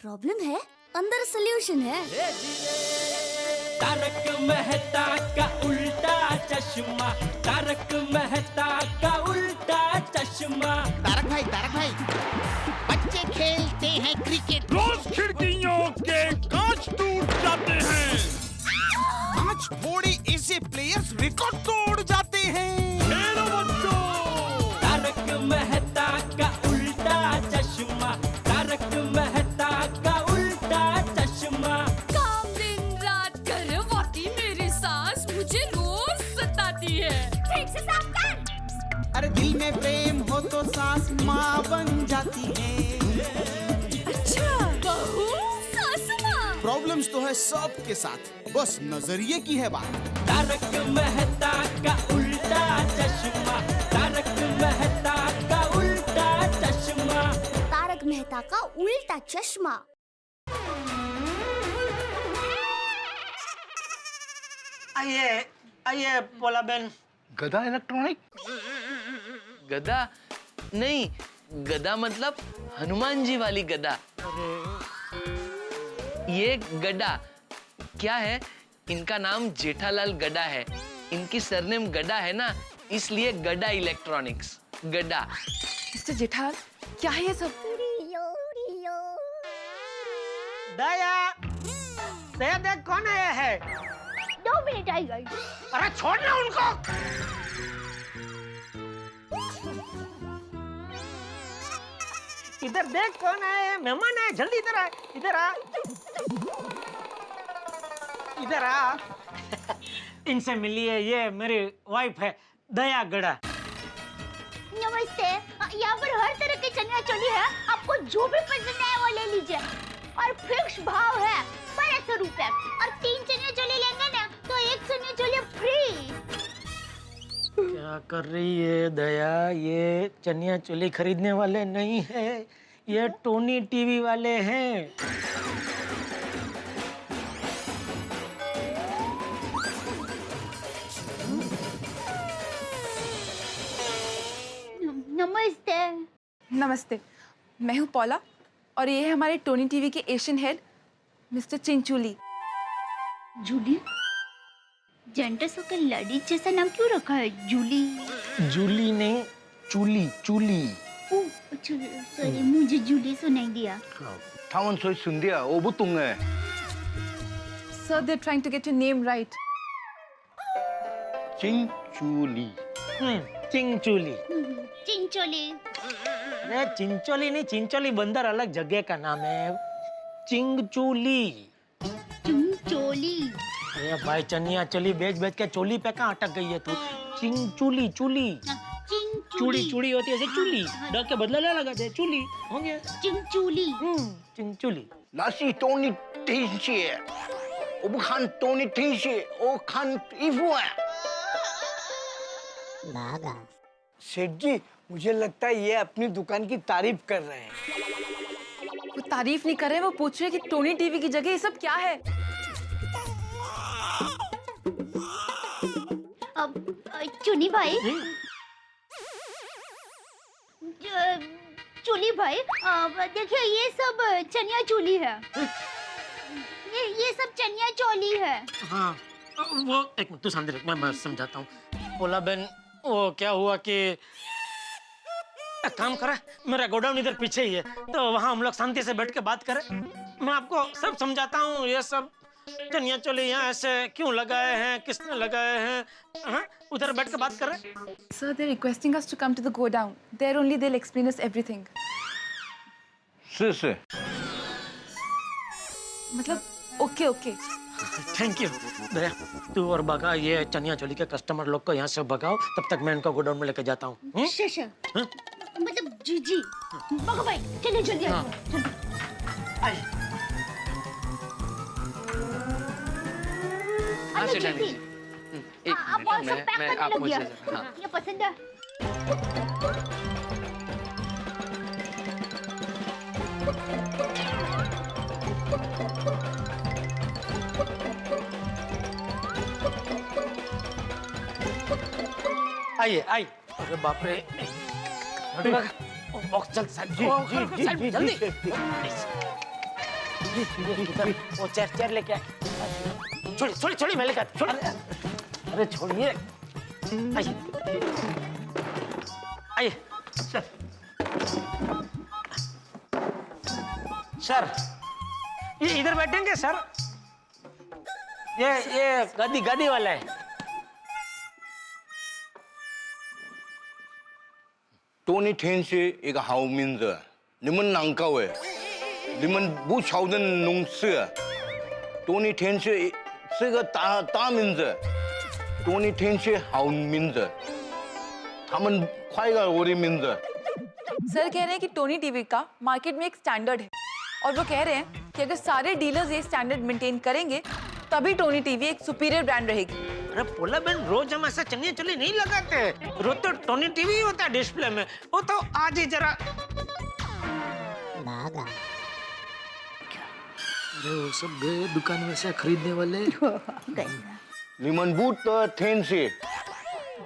Problem है, अंदर solution है। तारक मेहता का उल्टा चश्मा, तारक मेहता का उल्टा चश्मा। तारक भाई, बच्चे खेलते हैं क्रिकेट, रोज खिड़कियों के कांच टूट जाते हैं। आज थोड़े ऐसे प्लेयर्स रिकॉर्ड तोड़ जाते हैं। खेलो बच्चों। तारक मेहता का उल्टा चश्मा, तारक मेहता का उल्टा चश्मा। काम दिन रात करवाती मेरी सास मुझे रोज सताती है। ठीक से साफ कर। अरे दिल में प्रेम हो तो सास माँ बन जाती है। अच्छा, बहू सास माँ। प्रॉब्लम्स तो है सबके साथ, बस नजरिए की है बात। तारक मेहता का उल्टा चश्मा, तारक मेहता का उल्टा चश्मा। तारक मेहता का उल्टा चश्मा। आइए बोला बेन। गदा इलेक्ट्रॉनिक? गदा नहीं, गदा मतलब हनुमान जी वाली गदा। ये गड्ढा क्या है? इनका नाम जेठालाल गड्ढा है। इनकी सरनेम गड्ढा है ना, इसलिए गड्ढा इलेक्ट्रॉनिक्स। गड्ढा। मिस्टर जेठालाल, क्या है ये सब? दया देख कौन आया है? 2 मिनट आई गई। अरे छोड़ ना उनको। इधर देख कौन आया है? मेहमान आए, जल्दी इधर आ, इधर आ, इधर आ। इनसे मिलिए, ये मेरी वाइफ है दया गड़ा। नमस्ते, यहाँ पर हर तरह के चनिया चोली है, आपको जो भी पसंद है वो ले लीजिए। और फिक्स भाव है 1200 रुपए। और 3 चनिया चोली लेंगे ना तो 1 चनिया चोली फ्री। क्या कर रही है दया? ये चनिया चोली खरीदने वाले नहीं है, ये टोनी टीवी वाले हैं। नमस्ते। नमस्ते, मैं हूँ पौला और ये है हमारे टोनी टीवी के Asian head mister Chinchuli. Julie? Gents होकर लड़ी जैसा नाम क्यों रखा है? जूली? जूली नहीं, चूली, चूली। ओह, अच्छा, सॉरी, मुझे जूली सुनाई दिया। 타원 소리 순디야 오부똥네. Sir, they're trying to get your name right. 진주리. Chincholi. Chincholi. अरे चिंचोली नहीं, चिंचोली बंदर अलग जगह का नाम है। चिंगचोली। चिंचोली। अरे भाई, चनिया चोली बेच बेच के चोली पे कहाँ अटक गई है तू? चिंचोली, चूली। चूड़ी चूड़ी होती है ऐसे, चूली ड के बदला ले लगा दे, चूली हो गया। चिंचोली। चिंचोली। 나시 토니 티시. 오부칸 토니 티시. 오칸 이후에. सेठ जी, मुझे लगता है ये अपनी दुकान की तारीफ कर रहे हैं। वो तारीफ नहीं कर रहे, वो पूछ रहे कि टोनी टीवी की जगह ये सब क्या है। चुनी भाई, चूली भाई, देखिए ये सब चनिया चोली है। ये सब चनिया चोली है। हाँ, वो एक मिनट तू शांति रख, मैं समझाता हूँ। बोला बहन, वो क्या हुआ कि एक काम करें, मेरा गोडाउन इधर पीछे ही है, तो वहाँ हम लोग शांति से बैठ के बात करें। मैं आपको सब समझाता हूँ। ये सब चनिया चोली यहाँ ऐसे क्यों लगाए हैं, किसने लगाए हैं, हाँ? उधर बैठ के बात करें। Sir, they're requesting us to come to the go down. There only they'll explain us everything. 쓰쓰. मतलब ओके ओके। थैंक यू दया। तू और बगा ये चनिया चोली के कस्टमर लोग को यहाँ से भगाओ, तब तक मैं इनको गोडाउन में लेके जाता हूँ। मतलब जी बगा भाई, चलिए जल्दी। हाँ। हाँ से जल्दी। एक आप मिनट, सब पैक मैं करने आप लग मुझे गया। हाँ। ये पसंद है। आइए आइए। अरे बाप रे, बॉक्स चल साहब जी, जल्दी। वो चेयर लेके आए। छोड़ी मैं लेके आता हूँ, अरे छोड़िए। आइए सर, ये इधर बैठेंगे सर? ये गद्दी वाला है।多年天是一个好名字，你们难搞哎，你们不晓得弄事。多年天是个大名字，多年天是好名字，他们快了我的名字。 सर कह रहे हैं कि टोनी टीवी का मार्केट में एक स्टैंडर्ड है और वो कह रहे हैं कि अगर सारे डीलर्स ये स्टैंडर्ड मेंटेन करेंगे तभी टोनी टीवी एक सुपीरियर ब्रांड रहेगी। अरे पोला बहन, रोज हम ऐसा चनिया चोली नहीं लगाते। रोज तो टोनी टीवी ही होता है डिस्प्ले में। वो तो आज ही जरा अरे वो सब गए दुकान में से खरीदने वाले।你们不得天是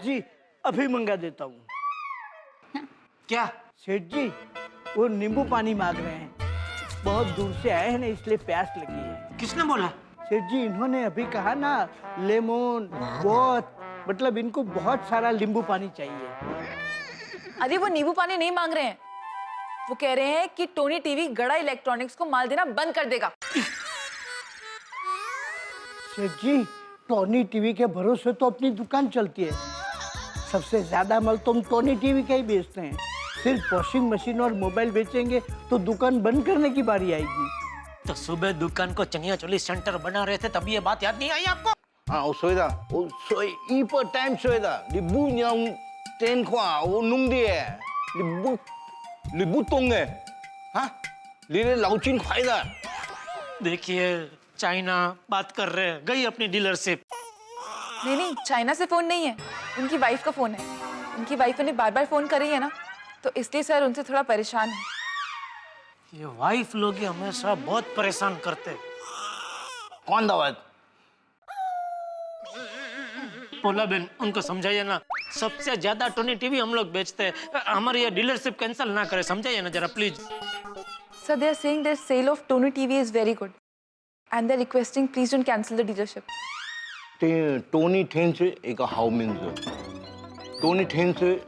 जी अभी मंगा देता हूँ। क्या? सेठ जी वो नींबू पानी मांग रहे हैं, बहुत दूर से आए हैं ना इसलिए प्यास लगी है। किसने बोला? सेठ जी इन्होंने अभी कहा ना लेमन बहुत, मतलब इनको बहुत सारा नींबू पानी चाहिए। अरे वो नींबू पानी नहीं मांग रहे हैं, वो कह रहे हैं कि टोनी टीवी गड़ा इलेक्ट्रॉनिक्स को माल देना बंद कर देगा। सेठ जी टोनी टीवी के भरोसे तो अपनी दुकान चलती है, सबसे ज्यादा माल तो हम टोनी टीवी का ही बेचते हैं। सिर्फ वॉशिंग मशीन और मोबाइल बेचेंगे तो दुकान बंद करने की बारी आएगी। तो सुबह दुकान को चनिया चोली सेंटर बना रहे थे, तभी ये बात याद नहीं आई आपको? 啊，我睡了，我睡一百 time 睡了，你不用电话，我弄的，你不懂哎，啊，你的脑筋坏了。 देखिए चाइना बात कर रहे हैं, गई अपनी डीलरशिप। नहीं चाइना से फोन नहीं है, उनकी वाइफ का फोन है। उनकी वाइफ उन्हें बार बार फोन कर रही है ना, तो इसलिए सर उनसे थोड़ा परेशान है। ये वाइफ लोग ही हमेशा बहुत परेशान करते। कौन दावत? पोला बहन उनको समझाइए ना, सबसे ज्यादा टोनी टीवी हम लोग बेचते हैं। हमारी ये डीलरशिप कैंसिल ना करे, समझाइए ना जरा please. Sir, they are saying their sale of Tony TV is very good, and they're requesting please don't cancel the dealership. 多尼天是一个好名字，多尼天是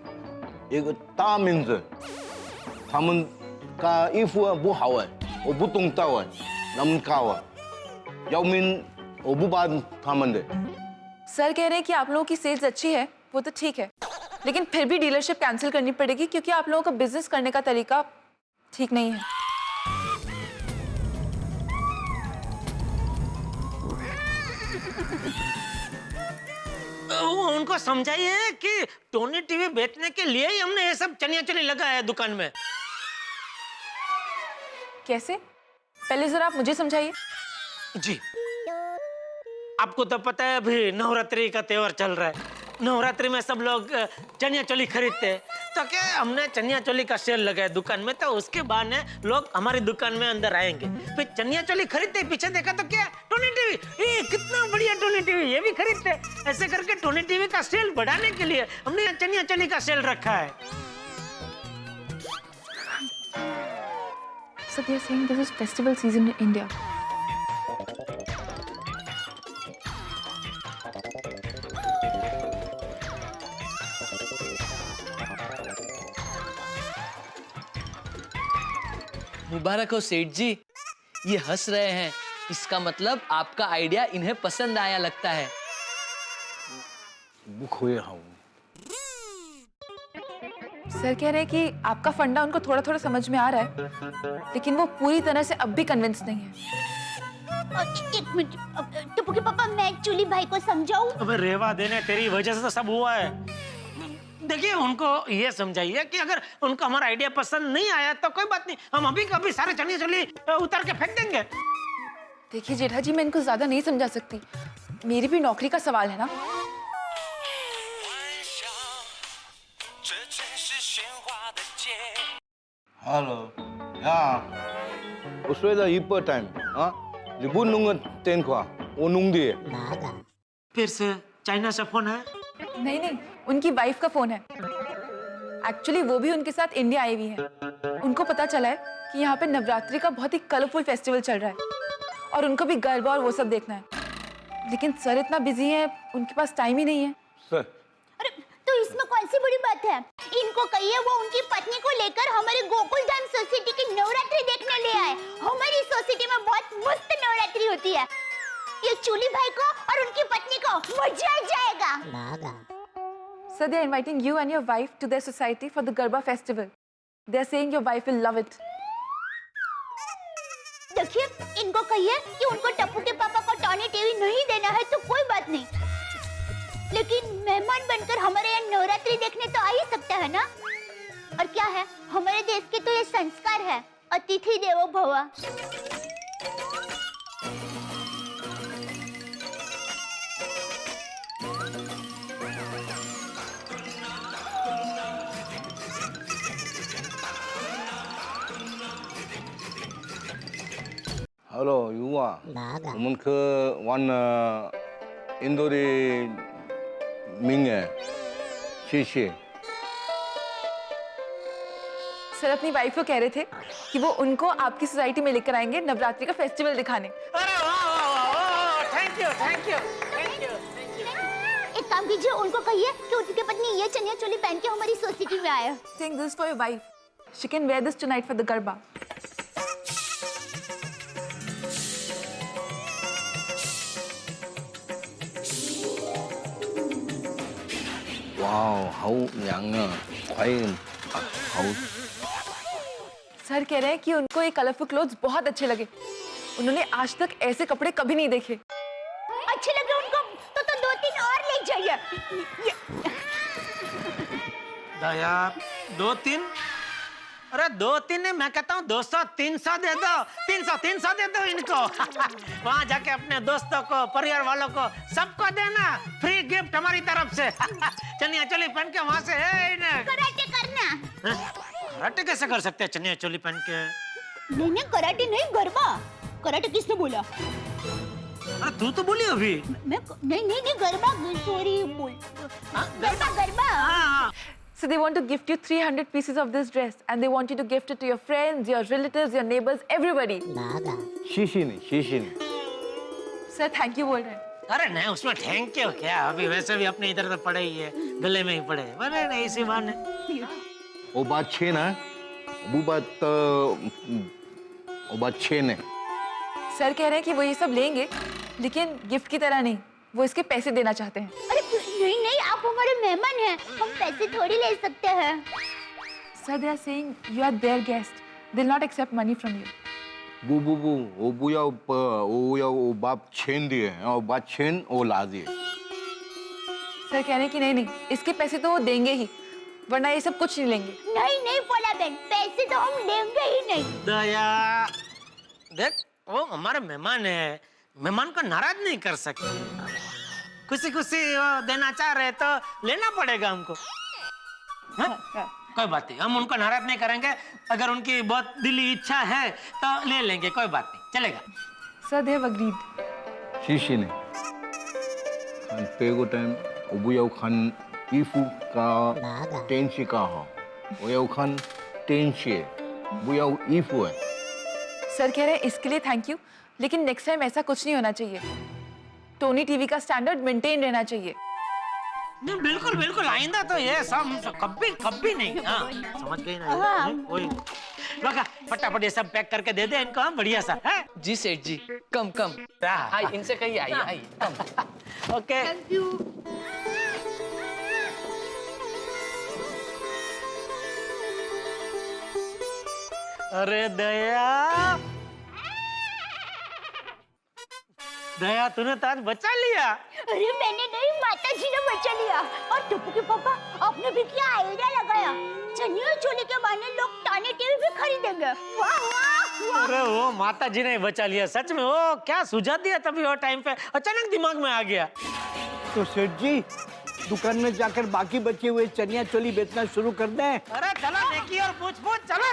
一个大名字。他们搞衣服不好哎，我不懂道哎，他们搞啊，要命我不帮他们的。 sir कह रहे हैं कि आप लोगों की सेल्स अच्छी है, वो तो ठीक है, लेकिन फिर भी डीलरशिप कैंसिल करनी पड़ेगी क्योंकि आप लोगों का बिजनेस करने का तरीका ठीक नहीं है। वो उनको समझाइए कि टोनी टीवी बेचने के लिए ही हमने ये सब चनिया चोली लगाया है दुकान में। कैसे? पहले जरा आप मुझे समझाइए। जी, आपको तो पता है अभी नवरात्रि का त्योहार चल रहा है। नवरात्रि में सब लोग चनिया चोली खरीदते हैं, तो क्या हमने चनिया चोली का सेल लगाया दुकान में, तो उसके बाद लोग हमारी दुकान में अंदर आएंगे, फिर चनिया चोली खरीदते, पीछे देखा तो क्या टोनी टीवी, ये कितना बढ़िया टोनी टीवी, ये भी खरीदते। ऐसे करके टोनी टीवी का सेल बढ़ाने के लिए हमने चनिया चोली का सेल रखा है। So they are saying this is festival season in India. मुबारक हो सेठ जी, ये हंस रहे हैं, इसका मतलब आपका आइडिया इन्हें पसंद आया लगता है। 不可以好。 सर कह रहे हैं कि आपका फंडा उनको थोड़ा थोड़ा समझ में आ रहा है, लेकिन वो पूरी तरह से अब भी कन्विंस नहीं है। एक मिनट, टुपू के पापा मैं एक्चुअली भाई को समझाऊं? अबे रेवा देने, तेरी वजह से तो सब हुआ है। देखिए उनको ये समझाइए कि अगर उनको हमारा आइडिया पसंद नहीं आया तो कोई बात नहीं, हम अभी कभी सारे चनिया चोली उतार के फेंक देंगे। देखिए जेठा जी, मैं इनको ज्यादा नहीं समझा सकती, मेरी भी नौकरी का सवाल है ना। Hello，呀，我睡了一百 time 啊，你不弄个电话，我弄的。 फिर से चाइना से फोन है? नहीं उनकी वाइफ का फोन है। एक्चुअली वो भी उनके साथ इंडिया आई हुई है। उनको पता चला है कि यहाँ पे नवरात्रि का बहुत ही कलरफुल फेस्टिवल चल रहा है और उनको भी गरबा और वो सब देखना है, लेकिन सर इतना बिजी है, उनके पास टाइम ही नहीं है। सर अरे तो इसमें कौन सी बड़ी बात है? इनको कहिए वो उनकी पत्नी को लेकर हमारे गोकुल धाम सोसाइटी की नवरात्रि देखने ले आए। हमारी सोसाइटी में बहुत मस्त नवरात्रि होती है। ये चूली भाई को और उनकी पत्नी को मजा आ जाएगा। Sir, they are inviting you and your wife to their society for the Garba festival. They are saying your wife will love it. देखिए, इनको कहिए कि उनको टप्पू के पापा को टॉनी टीवी नहीं देना है तो कोई बात नहीं, लेकिन मेहमान बनकर हमारे यहाँ नवरात्रि देखने तो आ ही सकता है ना। और क्या है, हमारे देश के तो ये संस्कार है, अतिथि देवो भव। Hello, you are. 我们去玩印度的名人，谢谢。 सर अपनी वाइफ को कह रहे थे कि वो उनको आपकी सोसाइटी में लेकर आएंगे नवरात्रि का फेस्टिवल दिखाने। अरे वाह वाह वाह वाह, thank you thank you thank you. एक काम कीजिए, उनको कहिए कि उनकी पत्नी ये चनिया चोली पहन के हमारी सोसाइटी में आए। Saying this for your wife. She can wear this tonight for the Garba. Wow, 好涼啊！睇好。 sir कह रहे हैं कि उनको ये कलरफुल क्लोथ्स बहुत अच्छे लगे। उन्होंने आज तक ऐसे कपड़े कभी नहीं देखे। अच्छे लगे उनको तो 2-3 और ले जाइए। दया 2-3, अरे 2-3 नहीं, मैं कहता हूँ 200-300 दे दो, 300 दे दो इनको। वहाँ जाके अपने दोस्तों को, परिवार वालों को, सबको देना, फ्री गिफ्ट हमारी तरफ से। चनिया चोली पहन के वहाँ से कराटे करना। कराटे कैसे कर सकते हैं चनिया चोली पहन के? नहीं कराटे नहीं, गरबा। कराटे किसने बोला? अरे तू तो बोली अभी। मैं नहीं गरबा, सॉरी बोल। गरबा। हाँ। So they want to gift you 300 pieces of this dress and they want you to gift it to your friends, your relatives, your neighbors, everybody. शीशी नहीं। Sir, thank you बोल रहे हैं। अरे नहीं, उसमें थैंक यू क्या, अभी वैसे भी अपने इधर तो पड़े ही है, गले में ही पड़े हैं। अरे नहीं, इसी बहाने। वो बात छे ना, वो बात छे ने। सर कह रहे हैं कि वो ये सब लेंगे, लेकिन गिफ्ट की तरह नहीं, वो इसके पैसे देना चाहते हैं। अरे नहीं, आप हमारे मेहमान हैं, हम पैसे थोड़ी ले सकते हैं। Sir, they are saying you are their guest. They'll not accept money from you. वो वो वो बाप छेन दिए और बात छेन वो ला दिए। सर कह रहे हैं कि नहीं, इसके पैसे तो वो देंगे ही, वरना ये सब कुछ नहीं लेंगे। नहीं पोला बहन, पैसे तो हम लेंगे ही नहीं। दया देख, वो हमारे मेहमान है, मेहमान को नाराज नहीं कर सकते। खुशी देना चाह रहे तो लेना पड़ेगा हमको। कोई बात नहीं, हम उनको नाराज नहीं करेंगे। अगर उनकी बहुत दिली इच्छा है तो ले लेंगे, कोई बात नहीं, चलेगा। Sir, they have agreed. शीशी ने खान पेगो टाइम उबुयाव खान इफू का टेंशी का हो, उयाव खान टेंशी बुयाव इफू है। सर कह रहे हैं इसके लिए थैंक यू, लेकिन नेक्स्ट टाइम ऐसा कुछ नहीं होना चाहिए। टोनी टीवी का स्टैंडर्ड मेंटेन रहना चाहिए। नहीं, बिल्कुल आइंदा तो ये सब कभी नहीं। हाँ, समझ गई ना? कोई लगा फटाफट ये सब पैक करके दे दे इनको। हाँ, बढ़िया सा है। जी सेठ जी, कम आइए, इनसे कहिए आइए कम। Okay, thank you. अरे दया तूने तो आज बचा लिया। अरे मैंने नहीं, माता जी ने बचा लिया। और टप्पू के पापा, आपने भी क्या आइडिया लगाया। चनिया चोली के बहाने लोग टॉनी टीवी भी खरीदेंगे। वाह वाह वाह। अरे वो माता जी ने बचा लिया, सच में। वो क्या सुझा दिया तभी वो टाइम पे, अचानक दिमाग में आ गया। तो सेठ जी दुकान में जाकर बाकी बचे हुए चनिया चोली बेचना शुरू कर दें। अरे चलो देखिए और पूछ चलो।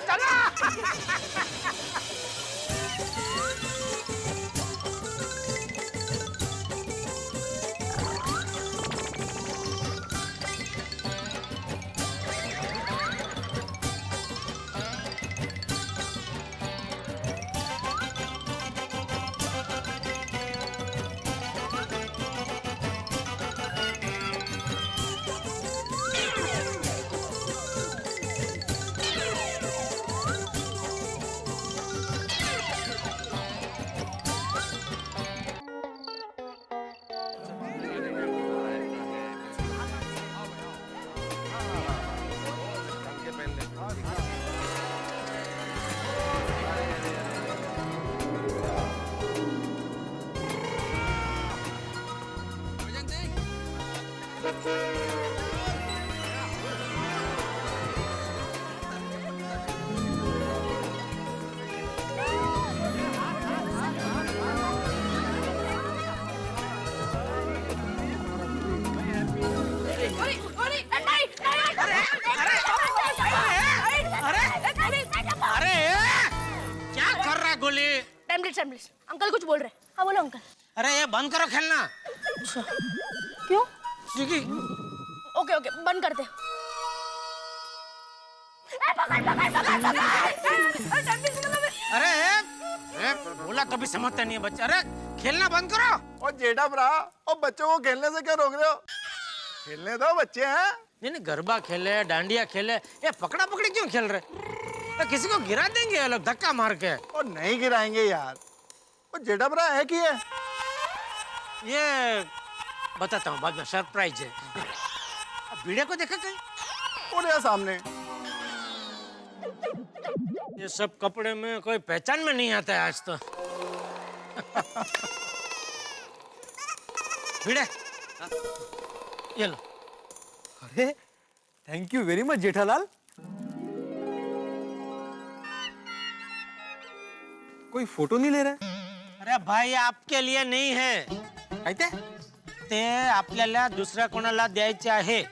Understand please. अंकल कुछ बोल रहे हैं। हाँ बोलो अंकल। अरे ये बंद करो खेलना। क्यों? क्योंकि ओके ओके बंद करते। अरे बोला कभी समझते नहीं है बच्चे। अरे खेलना बंद करो। और जेठा भरा, और बच्चों को खेलने से क्या रोक रहे हो? खेलने दो, बच्चे हैं। नहीं गरबा खेले, डांडिया खेले, ये पकड़ा पकड़ी क्यों खेल रहे? तो किसी को गिरा देंगे ये लोग धक्का मार के। और नहीं गिराएंगे यार। और जेठा भरा है कि ये बताता हूँ बाद में, सरप्राइज है। वीडियो को देखा कहीं? और यहाँ सामने। ये सब कपड़े में कोई पहचान में नहीं आता है आज तो। भिड़े ये लो। अरे thank you very much Jethalal. कोई फोटो नहीं ले रहा? अरे भाई आपके लिए नहीं है, ऐते ते आपल्याला दुसऱ्या कोणाला द्यायचे आहे,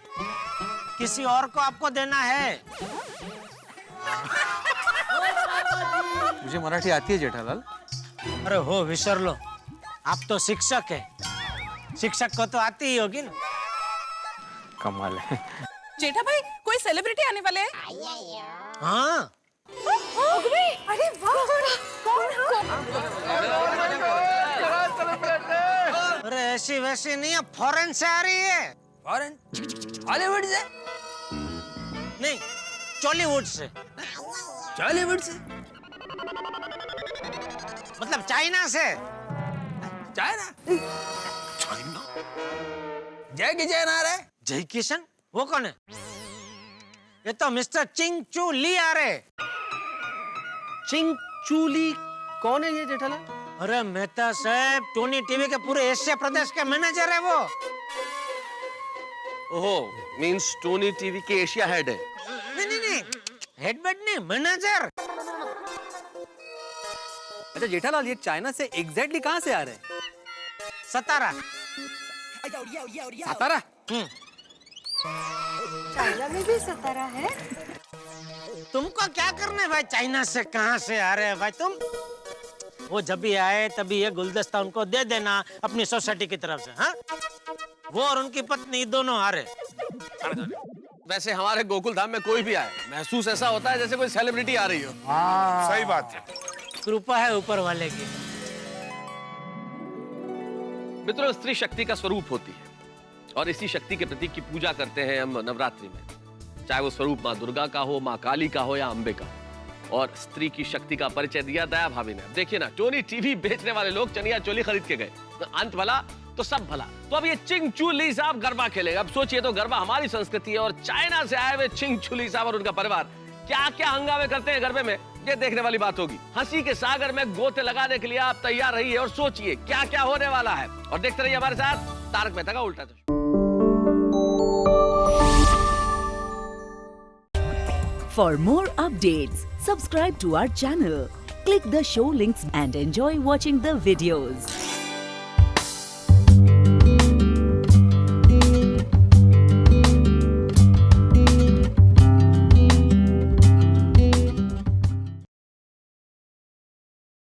किसी और को आपको देना है। मुझे मराठी आती है जेठालाल। अरे हो विसर लो, आप तो शिक्षक है, शिक्षक को तो आती ही होगी ना। कमाल है। जेठा भाई कोई सेलिब्रिटी आने वाले हैं? हाँ अरे वाह, कौन? अरे ऐसी वैसी नहीं है, फॉरेन से आ रही है। फॉरेन? हॉलीवुड से? नहीं चॉलीवुड से। बॉलीवुड से? मतलब चाइना से। चाइना? जय किशन आ रहा है। जय किशन? वो कौन है? ये तो मिस्टर चिंग चू ली आ रहे। चिंग चूली कौन है ये जेठालाल? अरे मेहता साहब टोनी टीवी के पूरे एशिया प्रदेश के मैनेजर है वो। ओहो, मींस टोनी टीवी के एशिया हेड है। नहीं हेड बेड नहीं, मैनेजर। अच्छा जेठालाल, ये चाइना से एग्जैक्टली कहाँ से आ रहे हैं? सतारा। सातारा? चाइना में भी सतारा है? तुमको क्या करना है भाई, चाइना से कहाँ से आ रहे हैं भाई तुम? वो जब भी आए तभी ये गुलदस्ता उनको दे देना अपनी सोसाइटी की तरफ से। हाँ वो और उनकी पत्नी दोनों आ रहे। वैसे हमारे गोकुल धाम में कोई भी आए, महसूस ऐसा होता है जैसे कोई सेलिब्रिटी आ रही हो। सही बात है। कृपा है ऊपर वाले की। मित्रों, स्त्री शक्ति का स्वरूप होती है और इसी शक्ति के प्रतीक की पूजा करते हैं हम नवरात्रि में, चाहे वो स्वरूप माँ दुर्गा का हो, माँ काली का हो या अम्बे का हो। और स्त्री की शक्ति का परिचय दिया दया भाभी ने। देखिए ना, टोनी टीवी बेचने वाले लोग चनिया चोली खरीद के गए, अंत भला तो सब भला। तो अब ये चिंग चू ली साहब गरबा खेलेगा। अब सोचिए तो, गरबा हमारी संस्कृति है और चाइना से आए हुए चिंग चू ली साहब और उनका परिवार क्या क्या हंगामे करते हैं गरबे में, ये देखने वाली बात होगी। हंसी के सागर में गोते लगाने के लिए आप तैयार रहिए और सोचिए क्या क्या होने वाला है। और देखते रहिए हमारे साथ तारक मेहता का उल्टा चश्मा। For more updates, subscribe to our channel, click the show links and enjoy watching the videos.